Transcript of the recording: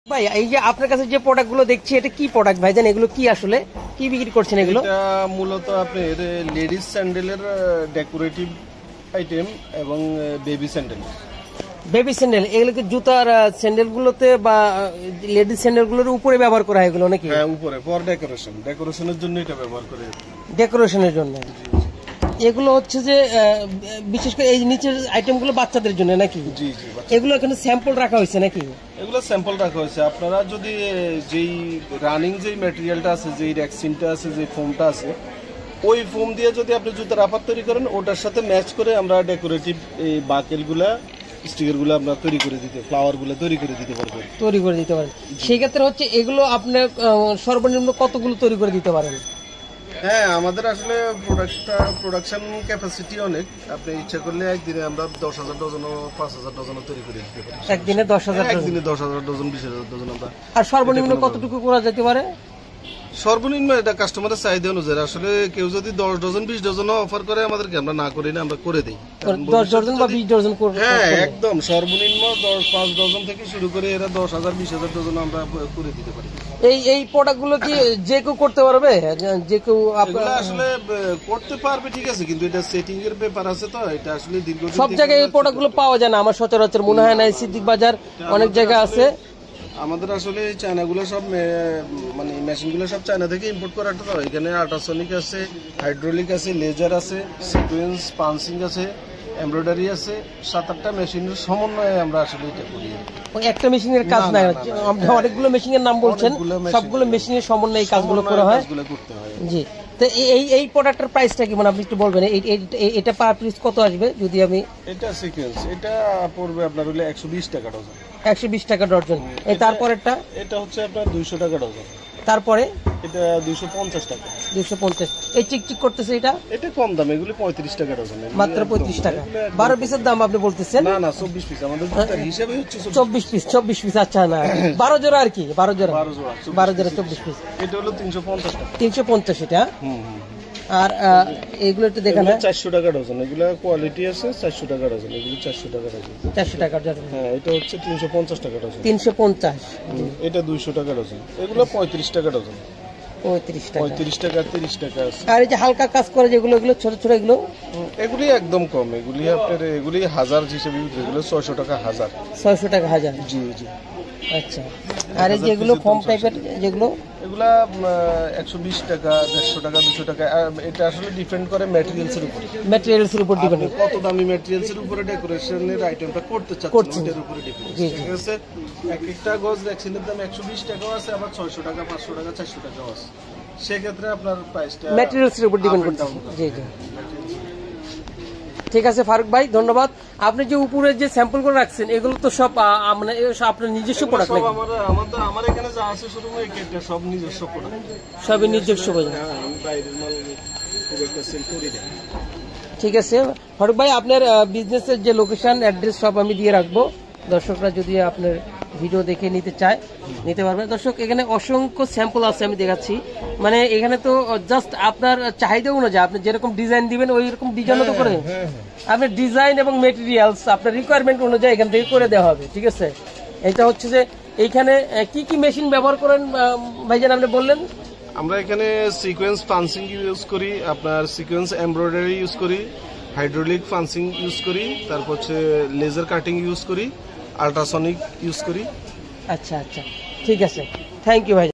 ভাই এই যে আপনার কাছে যে প্রোডাক্টগুলো দেখছি এটা কি প্রোডাক্ট ভাইজান, এগুলো কি আসলে কি বিক্রি করছেন এগুলো? এটা মূলত আপনি লেডিস স্যান্ডেলের ডেকোরেটিভ আইটেম এবং বেবি স্যান্ডেল। বেবি স্যান্ডেল এগুলো কি জুতার স্যান্ডেলগুলোতে বা লেডিস স্যান্ডেলগুলোর উপরে ব্যবহার করা হয় এগুলো নাকি? হ্যাঁ, উপরে ফর ডেকোরেশনের জন্য এটা ব্যবহার করে। ডেকোরেশনের জন্য এগুলো হচ্ছে যে বিশেষ করে এই নিচের আইটেমগুলো বাচ্চাদের জন্য নাকি? জি জি। এগুলো এখানে স্যাম্পল রাখা হয়েছে নাকি? এগুলো স্যাম্পল রাখা হয়েছে। আপনারা যদি যেই রানিং যেই ম্যাটেরিয়ালটা আছে, যেই রেক্সিনটা আছে, যে ফোমটা আছে, ওই ফোম দিয়ে যদি আপনি জুতার আপাত তৈরি করেন, ওটার সাথে ম্যাচ করে আমরা ডেকোরেটিভ এই বাকেলগুলা স্টিকারগুলো আমরা তৈরি করে দিতে, ফ্লাওয়ারগুলো তৈরি করে দিতে পারবেন। সেই ক্ষেত্রে হচ্ছে এগুলো আপনার সর্বনিম্ন কতগুলো তৈরি করে দিতে পারেন? হ্যাঁ, আমাদের আসলে প্রোডাকশন ক্যাপাসিটি অনেক। আপনি ইচ্ছা করলে একদিনে আমরা 10,000 ডজন ও 5,000 ডজন তৈরি করে দিতে পারি। একদিনে 10,000 ডজন 20,000 ডজন আমরা। আর সর্বনিম্ন কতটুকু করা যেতে পারে? সর্বনিম্ন এটা কাস্টমারের চাহিদা অনুযায়ী। আসলে কেউ যদি 10 ডজন 20 ডজনও অফার করে আমাদেরকে, আমরা না করি না, আমরা করে দিই। 10 ডজন বা 20 ডজন হ্যাঁ, একদম সর্বনিম্ন 5 ডজন থেকে শুরু করে এরা 10,000 20,000 ডজন আমরা করে দিতে পারি। এই প্রোডাক্টগুলো কি যে কেউ করতে পারবে? যে কেউ আসলে করতে পারবে, ঠিক আছে, কিন্তু এটা সেটিং এর ব্যাপার আছে, তো এটা আসলে দীর্ঘদিন সব জায়গায় এই প্রোডাক্টগুলো পাওয়া যায় না। আমার সচরাচর মনে হয় না। সিদ্দিক বাজার অনেক জায়গায় আছে। আমাদের আসলে চায়নাগুলো সব মানে মেশিনগুলো সব চায়না থেকে ইম্পোর্ট করা। তো এখানে আল্ট্রাসনিক আছে, হাইড্রোলিক আছে, লেজার আছে, সিকোয়েন্স পাঞ্চিং আছে, এমব্রয়ডারি আছে, 7-8টা মেশিনের সমন্বয়ে আমরা আসলে এটা করি। একটা মেশিনের কাজ না, আপনি অনেকগুলো মেশিনের নাম বলছেন, সবগুলো মেশিনের সমন্বয়ে এই কাজগুলো করা হয়। জি, তো এই প্রোডাক্টের প্রাইসটা কি, মানে আপনি একটু বলবেন এটা পার পিস কত আসবে? যদি আমি এটা সিকোয়েন্স, এটা পড়বে আপনার হলে 120 টাকা ডজন। 120 টাকা ডজন। এই তারপরেরটা এটা হচ্ছে আপনার 200 টাকা ডজন। তারপরে এটা 250 টাকা। 250। এই চিকচিক করতেছে এটা কম দাম, এগুলো 35 টাকা ডজন, মাত্র 35 টাকা। 12 পিসের দাম আপনি বলতেছেন? না না, 24 পিস আমাদের জুতার হিসাবে হচ্ছে 24 পিস। আচ্ছা, না 12 জোড়া আর কি, 12 জোড়া 24 পিস। এটা হলো 350 টাকা। 350 এটা। আর এগুলো একটু দেখেন। 400 টাকা ডজন। এগুলো কোয়ালিটি আছে, 400 টাকা ডজন। এগুলো 400 টাকা ডজন। 400 টাকা ডজন। হ্যাঁ, এটা হচ্ছে 350 টাকা ডজন। 350। এটা 200 টাকা ডজন। এগুলো 35 টাকা ডজন। 35 টাকা, 30 টাকা আছে। আর এই যে হালকা কাজ করে যেগুলো, এগুলো ছোট ছোট, এগুলি একদম কম। এগুলি আপনার এগুলি হাজার হিসেবে বিক্রি, এগুলো 600 টাকা হাজার। 600 টাকা হাজার। জি জি। আচ্ছা, আর এই যেগুলো ফর্ম টাইপের যেগুলো, এগুলা 120 টাকা, 150 টাকা, 200 টাকা। এটা আসলে ডিপেন্ড করে ম্যাটেরিয়ালসের উপর। ম্যাটেরিয়ালসের উপর ডিপেন্ড। কত দামি ম্যাটেরিয়ালসের উপরে ডেকোরেশনের আইটেমটা করতে চাচ্ছেন, এর উপরে ডিপেন্ড। ঠিক আছে, একটা গজ রেক্সিনের দাম 120 টাকাও আছে, আবার 600 টাকা, 500 টাকা, 400 টাকাও আছে। সেক্ষেত্রে আপনার প্রাইসটা ম্যাটেরিয়ালসের উপর ডিপেন্ড করছে। জি জি, ঠিক আছে ফারুক ভাই, ধন্যবাদ। আপনি যে উপরে যে স্যাম্পল করে রাখছেন এগুলো তো সব মানে আপনার নিজস্ব প্রোডাক্ট নাকি? আমার এখানে যা আছে শুধু এটা সব নিজস্ব প্রোডাক্ট, সবই নিজস্ব প্রোডাক্ট। আমি বাইরের মাল খুব একটা সেল করি না। ঠিক আছে ফারুক ভাই, আপনার বিজনেসের যে লোকেশন অ্যাড্রেস সব আমি দিয়ে রাখবো। দর্শকরা যদি আপনার ভিডিও দেখে নিতে চায় নিতে পারবে। দর্শক, এখানে অসংখ্য স্যাম্পল আছে, আমি দেখাচ্ছি। মানে এখানে তো জাস্ট আপনার চাহিদা অনুযায়ী আপনি যেরকম ডিজাইন দিবেন ওই রকম ডিজাইনও তো করে আপনার ডিজাইন এবং মেটেরিয়ালস আপনার রিকোয়ারমেন্ট অনুযায়ী এখান থেকে করে দেওয়া হবে। ঠিক আছে, এটা হচ্ছে যে এইখানে কি কি মেশিন ব্যবহার করেন ভাইজান আপনি বললেন? আমরা এখানে সিকোয়েন্স পাঞ্চিং ইউজ করি, আপনার সিকোয়েন্স এমব্রয়ডারি ইউজ করি, হাইড্রোলিক পাঞ্চিং ইউজ করি, তারপর হচ্ছে লেজার কাটিং ইউজ করি, আল্ট্রাসনিক ইউজ করি। আচ্ছা আচ্ছা, ঠিক আছে, থ্যাংক ইউ ভাই।